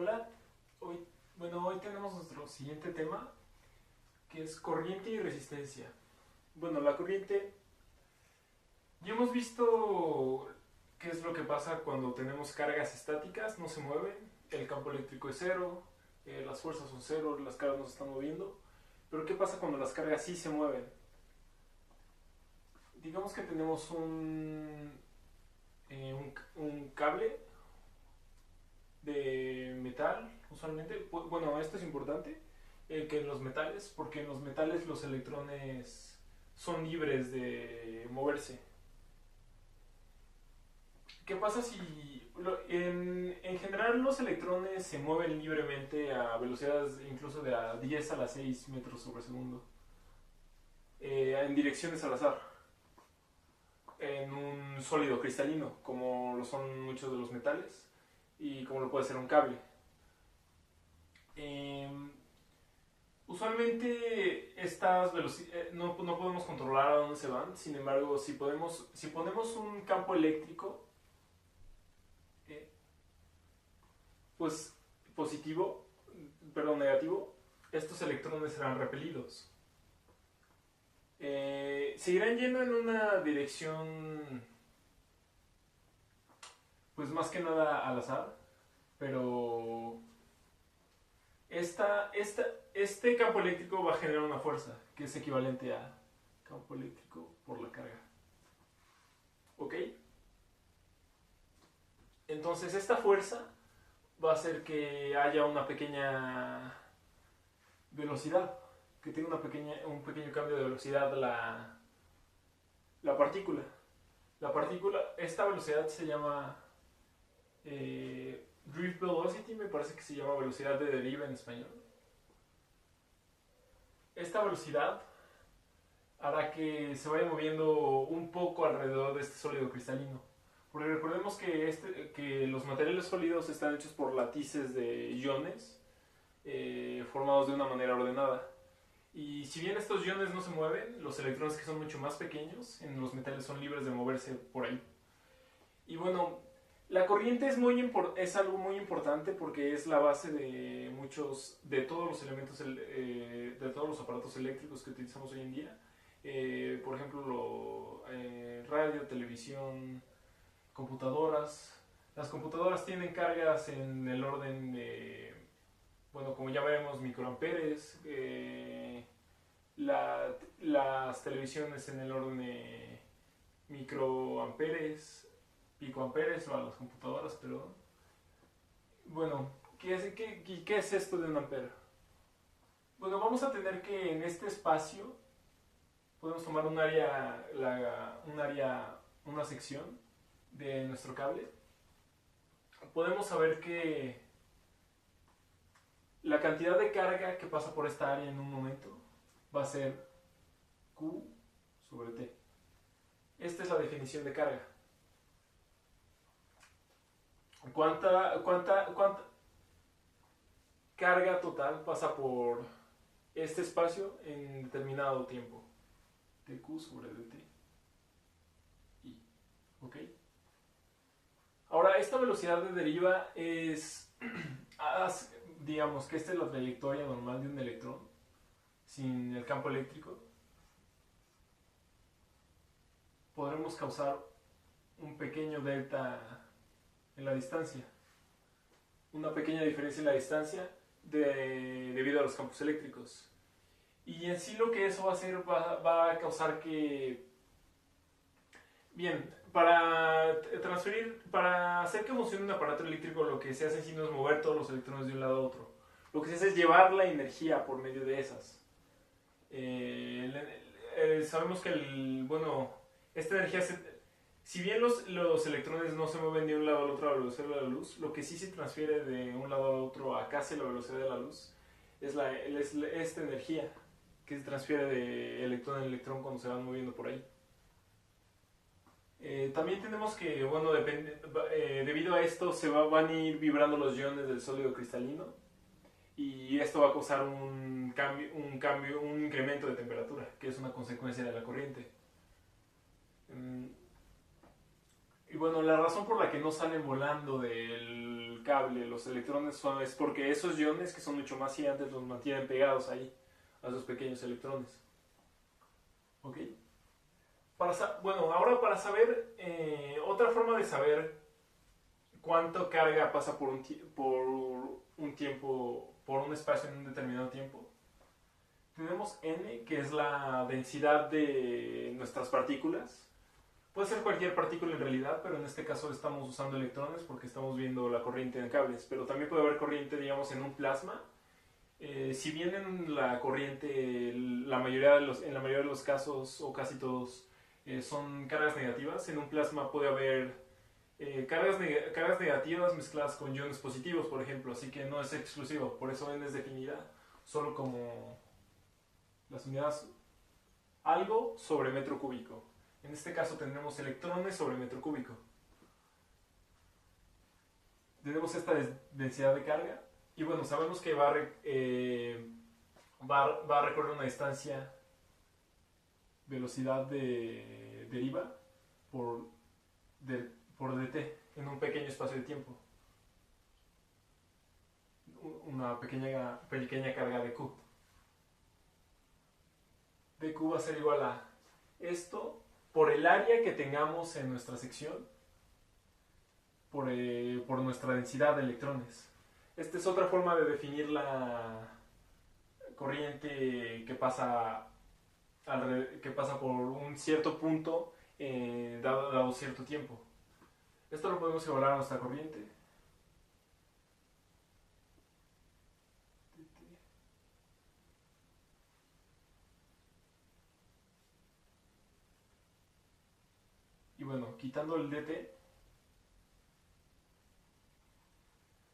Hola, hoy, hoy tenemos nuestro siguiente tema, que es corriente y resistencia. Bueno, la corriente, ya hemos visto qué es lo que pasa cuando tenemos cargas estáticas, no se mueven, el campo eléctrico es cero, las fuerzas son cero, las cargas no se están moviendo, pero ¿qué pasa cuando las cargas sí se mueven? Digamos que tenemos un cable de metal, usualmente. Bueno, esto es importante, que en los metales, porque en los metales los electrones son libres de moverse. ¿Qué pasa si en general los electrones se mueven libremente a velocidades incluso de a 10 a la 6 metros sobre segundo, en direcciones al azar, en un sólido cristalino, como lo son muchos de los metales y como lo puede ser un cable? Eh, Usualmente estas velocidades no podemos controlar a dónde se van. Sin embargo, si ponemos un campo eléctrico, eh, pues positivo, perdón, negativo, estos electrones serán repelidos. Seguirán yendo en una dirección, pues más que nada al azar, pero este campo eléctrico va a generar una fuerza que es equivalente a campo eléctrico por la carga. ¿Ok? Entonces esta fuerza va a hacer que haya una pequeña velocidad, que tenga un pequeño cambio de velocidad la partícula. Esta velocidad se llama drift velocity, me parece que se llama velocidad de deriva en español. Esta velocidad hará que se vaya moviendo un poco alrededor de este sólido cristalino. Porque recordemos que los materiales sólidos están hechos por lattices de iones formados de una manera ordenada. Y si bien estos iones no se mueven, los electrones, que son mucho más pequeños en los metales, son libres de moverse por ahí. Y bueno, la corriente es algo muy importante porque es la base de todos los elementos, de todos los aparatos eléctricos que utilizamos hoy en día. Por ejemplo, radio, televisión, computadoras. Las computadoras tienen cargas en el orden de, bueno, como ya veremos, microamperes. Las televisiones en el orden de microamperes, picoamperes, o a las computadoras, perdón. Bueno, ¿qué es esto de un ampere? Bueno, vamos a tener que en este espacio podemos tomar una sección de nuestro cable. Podemos saber que la cantidad de carga que pasa por esta área en un momento va a ser Q sobre T. Esta es la definición de carga. ¿Cuánta carga total pasa por este espacio en determinado tiempo? dQ sobre dt. I. ¿Ok? Ahora, esta velocidad de deriva es, digamos que esta es la trayectoria normal de un electrón sin el campo eléctrico. Podremos causar un pequeño delta en la distancia, una pequeña diferencia en la distancia debido a los campos eléctricos. Y en sí lo que eso va a hacer va a causar que, bien, para hacer que funcione un aparato eléctrico, lo que se hace en sí no es mover todos los electrones de un lado a otro. Lo que se hace es llevar la energía por medio de esas. Sabemos que esta energía si bien los electrones no se mueven de un lado al otro a la velocidad de la luz, lo que sí se transfiere de un lado a otro a casi la velocidad de la luz es esta energía que se transfiere de electrón en electrón cuando se van moviendo por ahí. También tenemos que, bueno, debido a esto van a ir vibrando los iones del sólido cristalino y esto va a causar un incremento de temperatura, que es una consecuencia de la corriente. Y bueno, la razón por la que no salen volando del el cable, los electrones es porque esos iones, que son mucho más gigantes, los mantienen pegados ahí, a esos pequeños electrones. ¿Ok? Bueno, ahora para saber, otra forma de saber cuánto carga pasa por un tiempo, por un espacio en un determinado tiempo, tenemos n, que es la densidad de nuestras partículas. Puede ser cualquier partícula en realidad, pero en este caso estamos usando electrones porque estamos viendo la corriente en cables. Pero también puede haber corriente, digamos, en un plasma. Si bien en la corriente, en la mayoría de los casos, o casi todos, son cargas negativas, en un plasma puede haber cargas negativas mezcladas con iones positivos, por ejemplo. Así que no es exclusivo, por eso n es definida solo como las unidades algo sobre metro cúbico. En este caso tendremos electrones sobre metro cúbico. Tenemos esta densidad de carga y bueno, sabemos que va a recorrer una distancia, velocidad de deriva por dt en un pequeño espacio de tiempo. Una pequeña carga de Q. Dq va a ser igual a esto por el área que tengamos en nuestra sección por nuestra densidad de electrones. Esta es otra forma de definir la corriente que pasa por un cierto punto dado cierto tiempo. Esto lo podemos igualar a nuestra corriente. Y bueno, quitando el dt,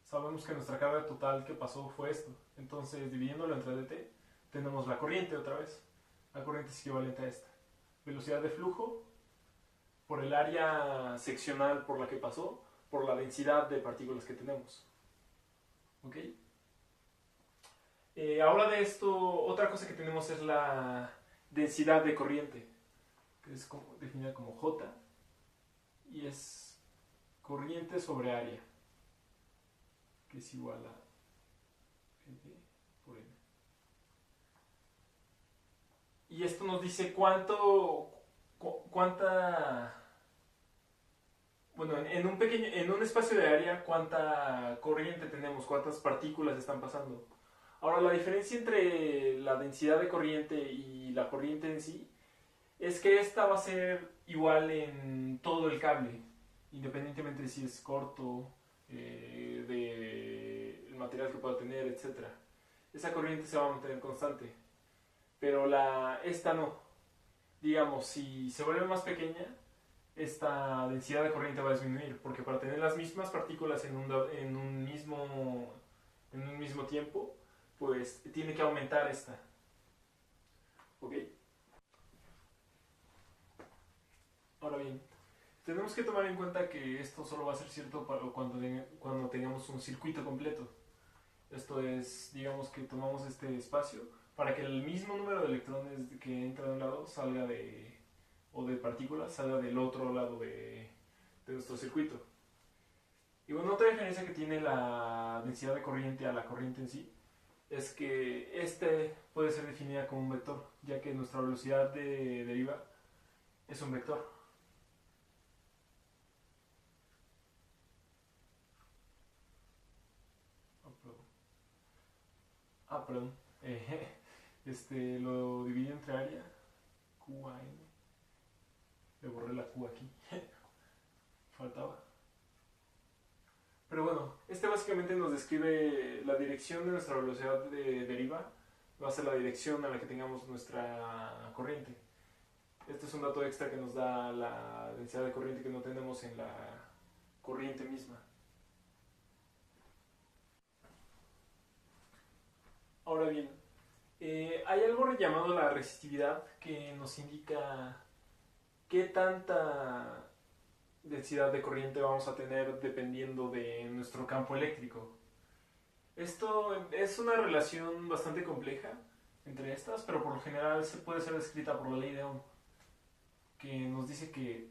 sabemos que nuestra carga total que pasó fue esto. Entonces, dividiéndolo entre dt, tenemos la corriente otra vez. La corriente es equivalente a esta. Velocidad de flujo por el área seccional por la que pasó, por la densidad de partículas que tenemos. ¿Ok? Ahora de esto, otra cosa que tenemos es la densidad de corriente, que es definida como J, y es corriente sobre área, que es igual a Ed por M. Y esto nos dice cuánta, bueno, en un espacio de área, cuánta corriente tenemos, cuántas partículas están pasando. Ahora, la diferencia entre la densidad de corriente y la corriente en sí es que esta va a ser igual en todo el cable, independientemente de si es corto, del material que pueda tener, etc. Esa corriente se va a mantener constante, pero esta no. Digamos, si se vuelve más pequeña, esta densidad de corriente va a disminuir, porque para tener las mismas partículas en un mismo tiempo, pues tiene que aumentar esta. ¿Ok? Ahora bien, tenemos que tomar en cuenta que esto solo va a ser cierto cuando tengamos un circuito completo. Esto es, digamos que tomamos este espacio para que el mismo número de electrones que entra de un lado o de partículas salga del otro lado de nuestro circuito. Y bueno, otra diferencia que tiene la densidad de corriente a la corriente en sí es que este puede ser definida como un vector, ya que nuestra velocidad de deriva es un vector. Perdón. Lo dividí entre área, Q a N. Le borré la Q aquí. Faltaba. Pero bueno, básicamente nos describe la dirección de nuestra velocidad de deriva. Va a ser la dirección a la que tengamos nuestra corriente. Este es un dato extra que nos da la densidad de corriente que no tenemos en la corriente misma. Ahora bien, hay algo llamado la resistividad que nos indica qué tanta densidad de corriente vamos a tener dependiendo de nuestro campo eléctrico. Esto es una relación bastante compleja entre estas, pero por lo general se puede ser descrita por la ley de Ohm, que nos dice que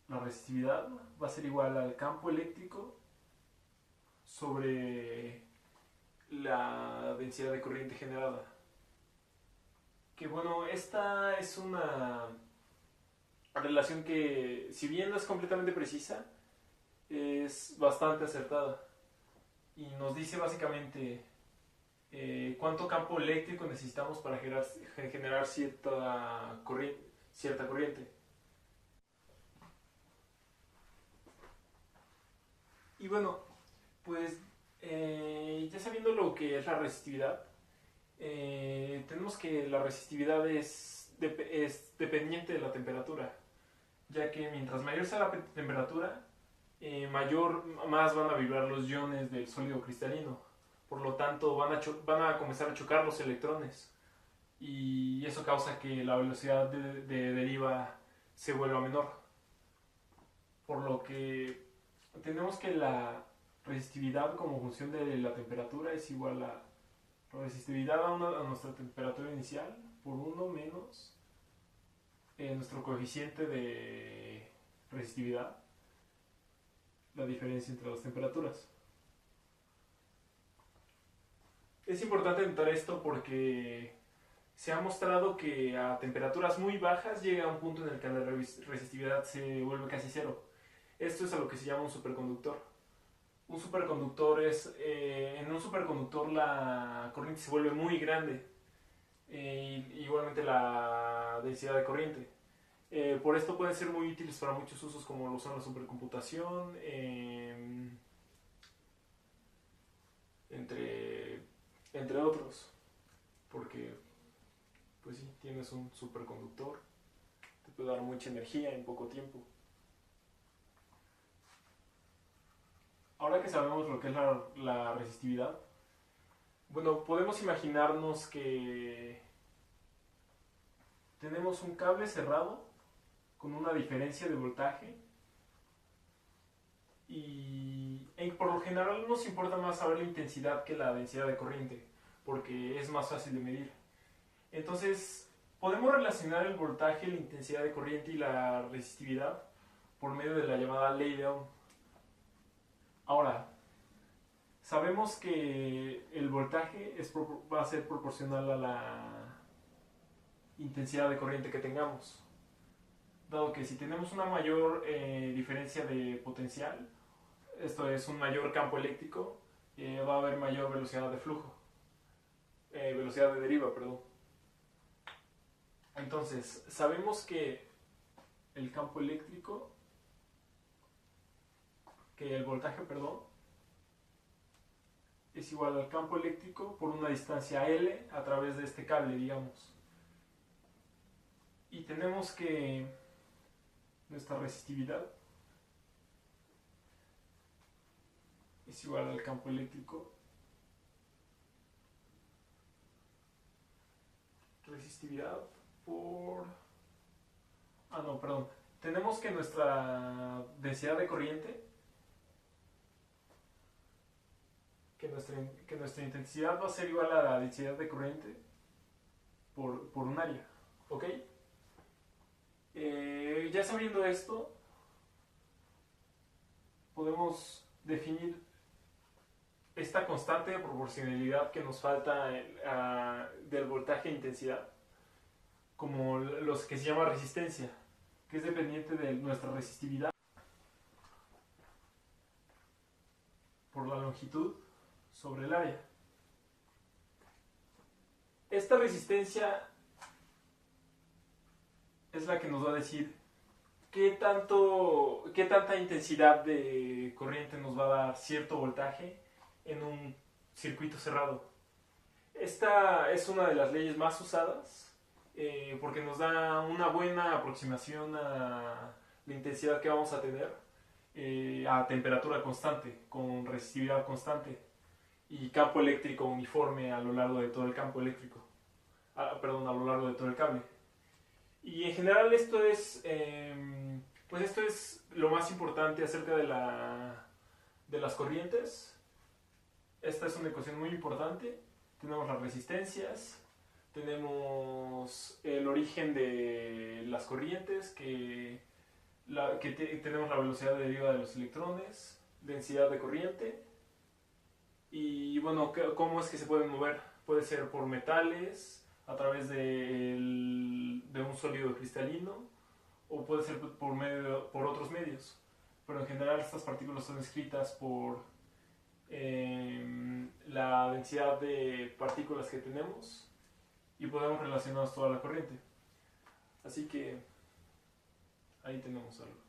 la resistividad va a ser igual al campo eléctrico sobre la densidad de corriente generada. Que bueno, esta es una relación que, si bien no es completamente precisa, es bastante acertada y nos dice básicamente cuánto campo eléctrico necesitamos para generar cierta corriente. Y bueno, pues ya sabiendo lo que es la resistividad, tenemos que la resistividad es dependiente de la temperatura, ya que mientras mayor sea la temperatura, más van a vibrar los iones del sólido cristalino. Por lo tanto, van a comenzar a chocar los electrones. Y eso causa que la velocidad de deriva se vuelva menor. Por lo que tenemos que la resistividad como función de la temperatura es igual a la resistividad a nuestra temperatura inicial por 1 menos nuestro coeficiente de resistividad, la diferencia entre las temperaturas. Es importante notar esto porque se ha mostrado que a temperaturas muy bajas llega a un punto en el que la resistividad se vuelve casi cero. Esto es a lo que se llama un superconductor. Un superconductor en un superconductor la corriente se vuelve muy grande, igualmente la densidad de corriente. Por esto pueden ser muy útiles para muchos usos como lo son la supercomputación, entre otros, porque pues sí, tienes un superconductor, te puede dar mucha energía en poco tiempo. Ahora que sabemos lo que es la resistividad, bueno, podemos imaginarnos que tenemos un cable cerrado con una diferencia de voltaje y por lo general nos importa más saber la intensidad que la densidad de corriente, porque es más fácil de medir. Entonces, podemos relacionar el voltaje, la intensidad de corriente y la resistividad por medio de la llamada ley de Ohm. Ahora, sabemos que el voltaje va a ser proporcional a la intensidad de corriente que tengamos, dado que si tenemos una mayor diferencia de potencial, esto es un mayor campo eléctrico, va a haber mayor velocidad de flujo, velocidad de deriva, perdón. Entonces, sabemos que el campo eléctrico, que el voltaje, perdón, es igual al campo eléctrico por una distancia L a través de este cable, digamos. Y tenemos que nuestra resistividad es igual al campo eléctrico. Resistividad por... Ah, no, perdón. Tenemos que nuestra densidad de corriente, que nuestra intensidad va a ser igual a la densidad de corriente por un área. ¿Ok? Ya sabiendo esto, podemos definir esta constante de proporcionalidad que nos falta del voltaje e intensidad como los que se llama resistencia, que es dependiente de nuestra resistividad por la longitud sobre el área. Esta resistencia es la que nos va a decir qué tanta intensidad de corriente nos va a dar cierto voltaje en un circuito cerrado. Esta es una de las leyes más usadas porque nos da una buena aproximación a la intensidad que vamos a tener a temperatura constante, con resistividad constante y campo eléctrico uniforme a lo largo de todo el campo eléctrico, a lo largo de todo el cable. Y en general esto es lo más importante acerca de las corrientes. Esta es una ecuación muy importante. Tenemos las resistencias, tenemos el origen de las corrientes, tenemos la velocidad de deriva de los electrones, densidad de corriente Y bueno, ¿cómo es que se pueden mover? Puede ser por metales, a través de un sólido cristalino, o puede ser por otros medios. Pero en general estas partículas son escritas por la densidad de partículas que tenemos y podemos relacionar toda la corriente. Así que ahí tenemos algo.